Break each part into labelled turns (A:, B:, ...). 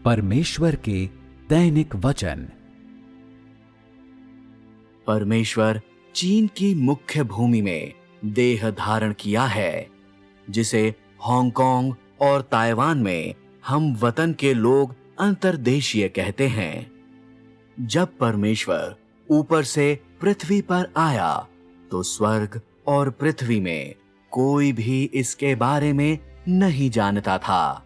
A: परमेश्वर के दैनिक वचन।
B: परमेश्वर चीन की मुख्य भूमि में देह धारण किया है, जिसे हांगकांग और ताइवान में हम वतन के लोग अंतर्देशीय कहते हैं। जब परमेश्वर ऊपर से पृथ्वी पर आया तो स्वर्ग और पृथ्वी में कोई भी इसके बारे में नहीं जानता था,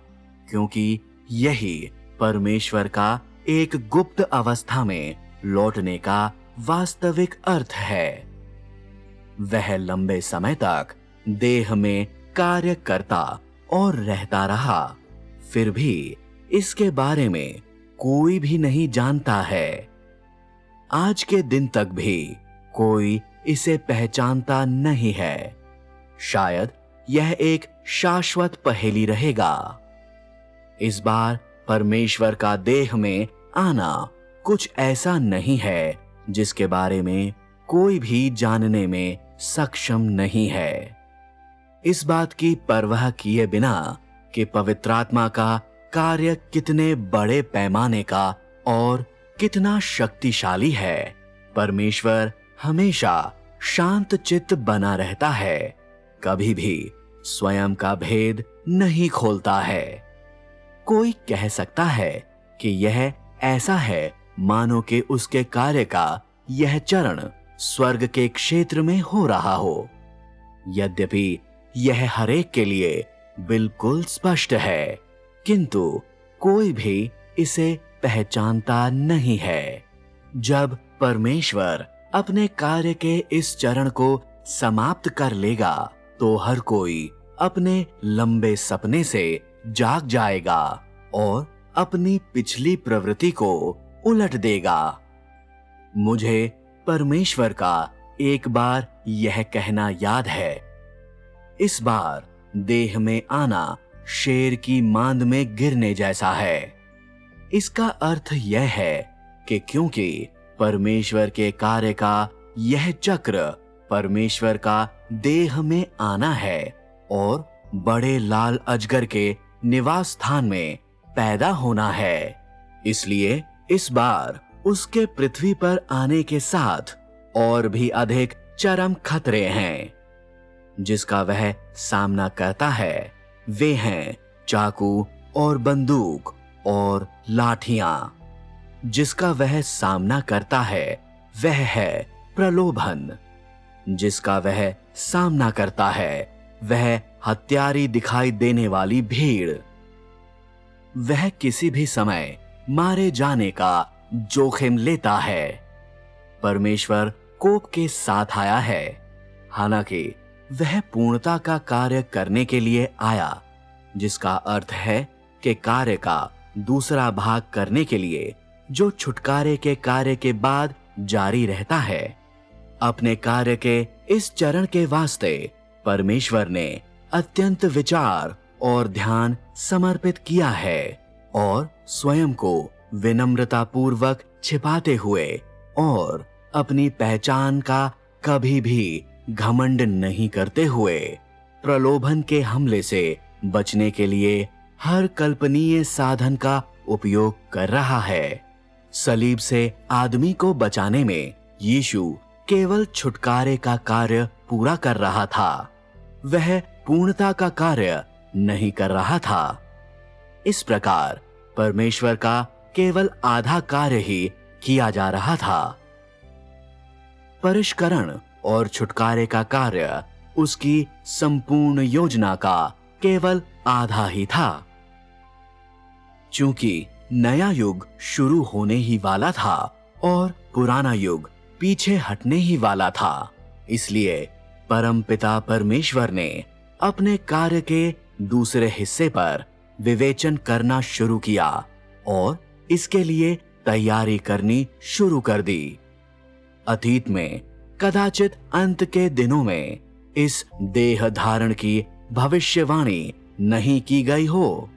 B: क्योंकि यही परमेश्वर का एक गुप्त अवस्था में लौटने का वास्तविक अर्थ है। वह लंबे समय तक देह में कार्य करता और रहता रहा, फिर भी इसके बारे में कोई भी नहीं जानता है। आज के दिन तक भी कोई इसे पहचानता नहीं है। शायद यह एक शाश्वत पहेली रहेगा। इस बार परमेश्वर का देह में आना कुछ ऐसा नहीं है जिसके बारे में कोई भी जानने में सक्षम नहीं है। इस बात की परवाह किए बिना कि पवित्र आत्मा का कार्य कितने बड़े पैमाने का और कितना शक्तिशाली है, परमेश्वर हमेशा शांत चित्त बना रहता है, कभी भी स्वयं का भेद नहीं खोलता है। कोई कह सकता है कि यह ऐसा है मानो कि उसके कार्य का यह चरण स्वर्ग के क्षेत्र में हो रहा हो। यद्यपि यह हरेक के लिए बिल्कुल स्पष्ट है, किंतु कोई भी इसे पहचानता नहीं है। जब परमेश्वर अपने कार्य के इस चरण को समाप्त कर लेगा तो हर कोई अपने लंबे सपने से जाग जाएगा और अपनी पिछली प्रवृत्ति को उलट देगा। मुझे परमेश्वर का एक बार यह कहना याद है, इस बार देह में आना शेर की मांद में गिरने जैसा है। इसका अर्थ यह है कि क्योंकि परमेश्वर के कार्य का यह चक्र परमेश्वर का देह में आना है और बड़े लाल अजगर के निवास स्थान में पैदा होना है, इसलिए इस बार उसके पृथ्वी पर आने के साथ और भी अधिक चरम खतरे हैं। जिसका वह सामना करता है वे हैं चाकू और बंदूक और लाठियां। जिसका वह सामना करता है वह है प्रलोभन। जिसका वह सामना करता है वह हत्यारी दिखाई देने वाली भीड़। वह किसी भी समय मारे जाने का जोखिम लेता है। परमेश्वर कोप के साथ आया है, हालांकि वह पूर्णता का कार्य करने के लिए आया, जिसका अर्थ है कि कार्य का दूसरा भाग करने के लिए जो छुटकारे के कार्य के बाद जारी रहता है। अपने कार्य के इस चरण के वास्ते परमेश्वर ने अत्यंत विचार और ध्यान समर्पित किया है और स्वयं को विनम्रता पूर्वक छिपाते हुए और अपनी पहचान का कभी भी घमंड नहीं करते हुए प्रलोभन के हमले से बचने के लिए हर कल्पनीय साधन का उपयोग कर रहा है। सलीब से आदमी को बचाने में यीशु केवल छुटकारे का कार्य पूरा कर रहा था, वह पूर्णता का कार्य नहीं कर रहा था। इस प्रकार परमेश्वर का केवल आधा कार्य ही किया जा रहा था। परिष्करण और छुटकारे का कार्य उसकी संपूर्ण योजना का केवल आधा ही था। चूंकि नया युग शुरू होने ही वाला था और पुराना युग पीछे हटने ही वाला था, इसलिए परमपिता परमेश्वर ने अपने कार्य के दूसरे हिस्से पर विवेचन करना शुरू किया और इसके लिए तैयारी करनी शुरू कर दी। अतीत में कदाचित अंत के दिनों में इस देह धारण की भविष्यवाणी नहीं की गई हो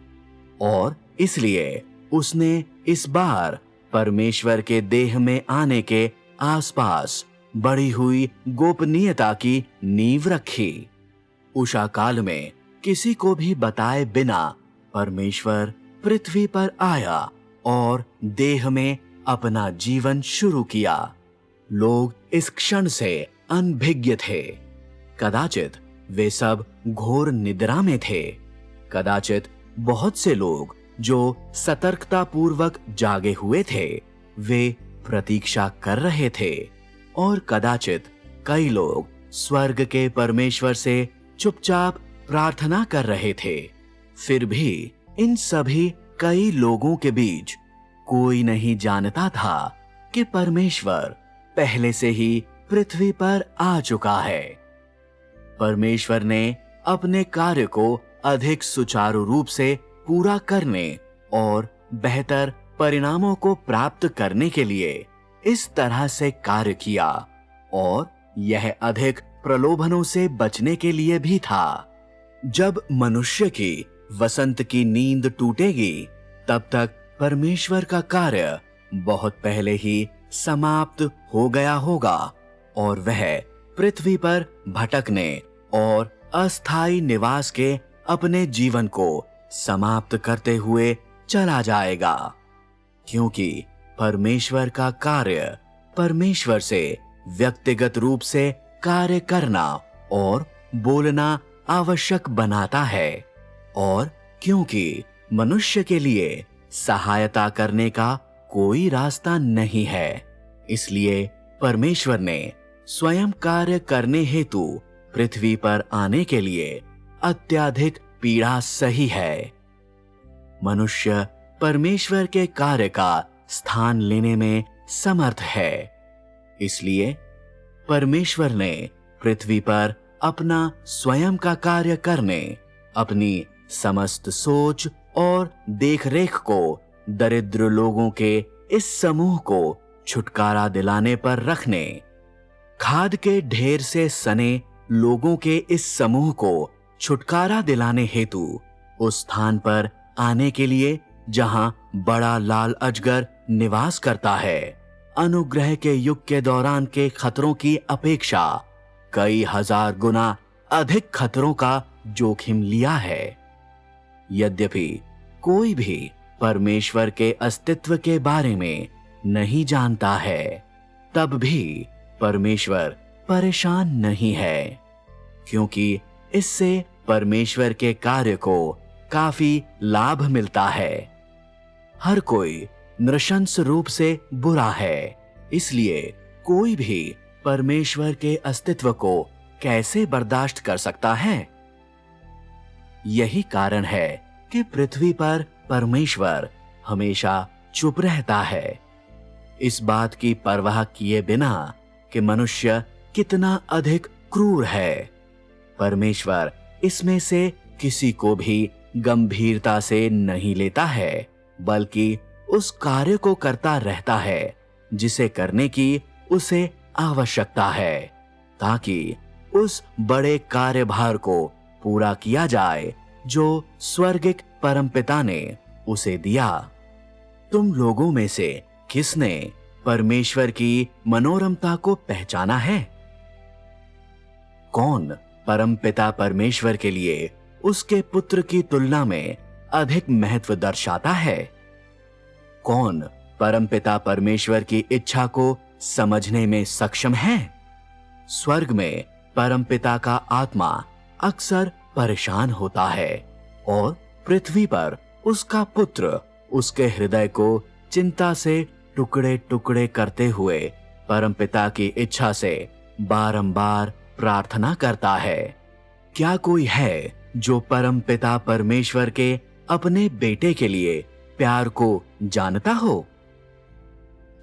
B: और इसलिए उसने इस बार परमेश्वर के देह में आने के आसपास बढ़ी हुई गोपनीयता की नींव रखी। उषा काल में किसी को भी बताए बिना परमेश्वर पृथ्वी पर आया और देह में अपना जीवन शुरू किया। लोग इस क्षण से अनभिज्ञ थे। कदाचित वे सब घोर निद्रा में थे। कदाचित बहुत से लोग जो सतर्कता पूर्वक जागे हुए थे वे प्रतीक्षा कर रहे थे, और कदाचित कई लोग स्वर्ग के परमेश्वर से चुपचाप प्रार्थना कर रहे थे। फिर भी इन सभी कई लोगों के बीच कोई नहीं जानता था कि परमेश्वर पहले से ही पृथ्वी पर आ चुका है। परमेश्वर ने अपने कार्य को अधिक सुचारू रूप से पूरा करने और बेहतर परिणामों को प्राप्त करने के लिए इस तरह से कार्य किया, और यह अधिक प्रलोभनों से बचने के लिए भी था। जब मनुष्य की वसंत की नींद टूटेगी तब तक परमेश्वर का कार्य बहुत पहले ही समाप्त हो गया होगा और वह पृथ्वी पर भटकने और अस्थायी निवास के अपने जीवन को समाप्त करते हुए चला जाएगा, क्योंकि परमेश्वर का कार्य परमेश्वर से व्यक्तिगत रूप से कार्य करना और बोलना आवश्यक बनाता है, और क्योंकि मनुष्य के लिए सहायता करने का कोई रास्ता नहीं है, इसलिए परमेश्वर ने स्वयं कार्य करने हेतु पृथ्वी पर आने के लिए अत्यधिक पीड़ा सही है। मनुष्य परमेश्वर के कार्य का स्थान लेने में समर्थ है, इसलिए परमेश्वर ने पृथ्वी पर अपना स्वयं का कार्य करने, अपनी समस्त सोच और देखरेख को दरिद्र लोगों के इस समूह को छुटकारा दिलाने पर रखने, खाद के ढेर से सने लोगों के इस समूह को छुटकारा दिलाने हेतु उस स्थान पर आने के लिए जहां बड़ा लाल अजगर निवास करता है, अनुग्रह के युग के दौरान के खतरों की अपेक्षा कई हजार गुना अधिक खतरों का जोखिम लिया है। यद्यपि कोई भी परमेश्वर के अस्तित्व के बारे में नहीं जानता है, तब भी परमेश्वर परेशान नहीं है, क्योंकि इससे परमेश्वर के कार्य को काफी लाभ मिलता है। हर कोई नृशंस रूप से बुरा है, इसलिए कोई भी परमेश्वर के अस्तित्व को कैसे बर्दाश्त कर सकता है? यही कारण है कि पृथ्वी पर परमेश्वर हमेशा चुप रहता है, इस बात की परवाह किए बिना कि मनुष्य कितना अधिक क्रूर है। परमेश्वर इसमें से किसी को भी गंभीरता से नहीं लेता है, बल्कि उस कार्य को करता रहता है जिसे करने की उसे आवश्यकता है, ताकि उस बड़े कार्यभार को पूरा किया जाए जो स्वर्गिक परमपिता ने उसे दिया। तुम लोगों में से किसने परमेश्वर की मनोरमता को पहचाना है? कौन परमपिता परमेश्वर के लिए उसके पुत्र की तुलना में अधिक महत्व दर्शाता है? कौन परमपिता परमेश्वर की इच्छा को समझने में सक्षम है? स्वर्ग में परमपिता का आत्मा अक्सर परेशान होता है और पृथ्वी पर उसका पुत्र उसके हृदय को चिंता से टुकड़े टुकड़े करते हुए परमपिता की इच्छा से बारंबार प्रार्थना करता है। क्या कोई है जो परमपिता परमेश्वर के अपने बेटे के लिए प्यार को जानता हो?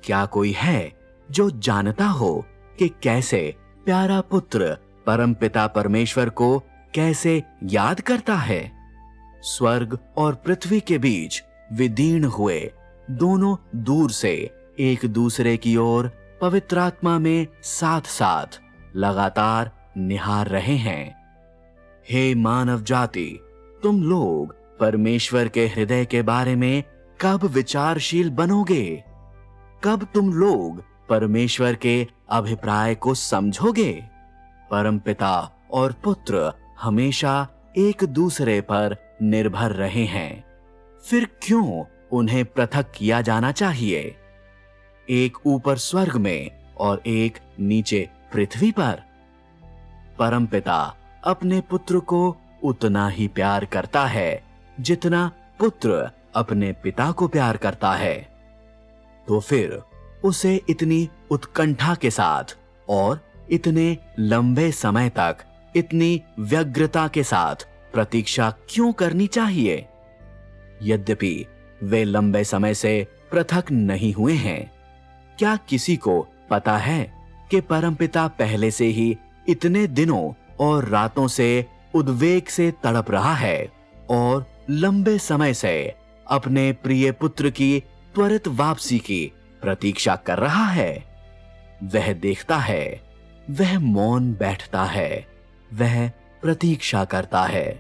B: क्या कोई है जो जानता हो कि कैसे प्यारा पुत्र परमपिता परमेश्वर को कैसे याद करता है? स्वर्ग और पृथ्वी के बीच विदीर्ण हुए दोनों दूर से एक दूसरे की ओर पवित्रात्मा में साथ साथ लगातार निहार रहे हैं। हे मानव जाति, तुम लोग परमेश्वर के हृदय के बारे में कब विचारशील बनोगे? कब तुम लोग परमेश्वर के अभिप्राय को समझोगे? परमपिता और पुत्र हमेशा एक दूसरे पर निर्भर रहे हैं, फिर क्यों उन्हें पृथक किया जाना चाहिए, एक ऊपर स्वर्ग में और एक नीचे पृथ्वी पर। परमपिता अपने पुत्र को उतना ही प्यार करता है जितना पुत्र अपने पिता को प्यार करता है। तो फिर उसे इतनी उत्कंठा के साथ और इतने लंबे समय तक इतनी व्यग्रता के साथ प्रतीक्षा क्यों करनी चाहिए? यद्यपि वे लंबे समय से पृथक नहीं हुए हैं, क्या किसी को पता है कि परमपिता पहले से ही इतने दिनों और रातों से उद्वेग से तड़प रहा है और लंबे समय से अपने प्रिय पुत्र की त्वरित वापसी की प्रतीक्षा कर रहा है? वह देखता है, वह मौन बैठता है, वह प्रतीक्षा करता है।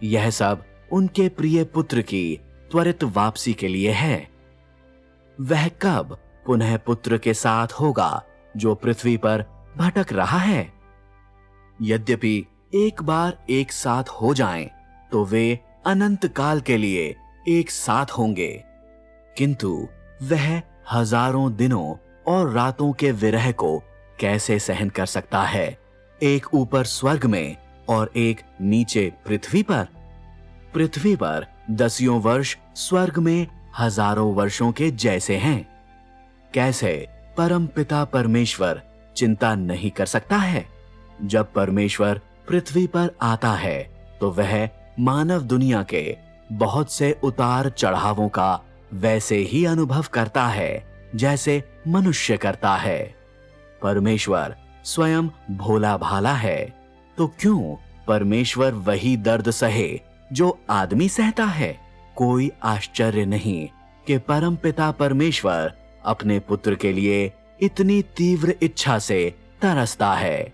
B: यह सब उनके प्रिय पुत्र की त्वरित वापसी के लिए है। वह कब पुनः पुत्र के साथ होगा जो पृथ्वी पर भटक रहा है? यद्यपि एक बार एक साथ हो जाएं, तो वे अनंत काल के लिए एक साथ होंगे, किंतु वह हजारों दिनों और रातों के विरह को कैसे सहन कर सकता है, एक ऊपर स्वर्ग में और एक नीचे पृथ्वी पर? पृथ्वी पर 10 वर्ष स्वर्ग में हजारों वर्षों के जैसे हैं। कैसे परम पिता परमेश्वर चिंता नहीं कर सकता है? जब परमेश्वर पृथ्वी पर आता है तो वह मानव दुनिया के बहुत से उतार चढ़ावों का वैसे ही अनुभव करता है जैसे मनुष्य करता है। परमेश्वर स्वयं भोला भाला है, तो क्यों परमेश्वर वही दर्द सहे जो आदमी सहता है? कोई आश्चर्य नहीं कि परमपिता परमेश्वर अपने पुत्र के लिए इतनी तीव्र इच्छा से तरसता है।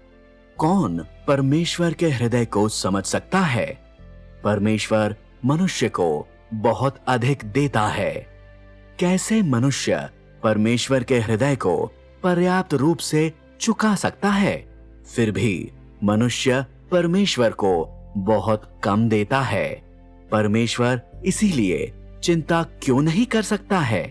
B: कौन परमेश्वर के हृदय को समझ सकता है? परमेश्वर मनुष्य को बहुत अधिक देता है। कैसे मनुष्य परमेश्वर के हृदय को पर्याप्त रूप से चुका सकता है? फिर भी मनुष्य परमेश्वर को बहुत कम देता है। परमेश्वर इसीलिए चिंता क्यों नहीं कर सकता है?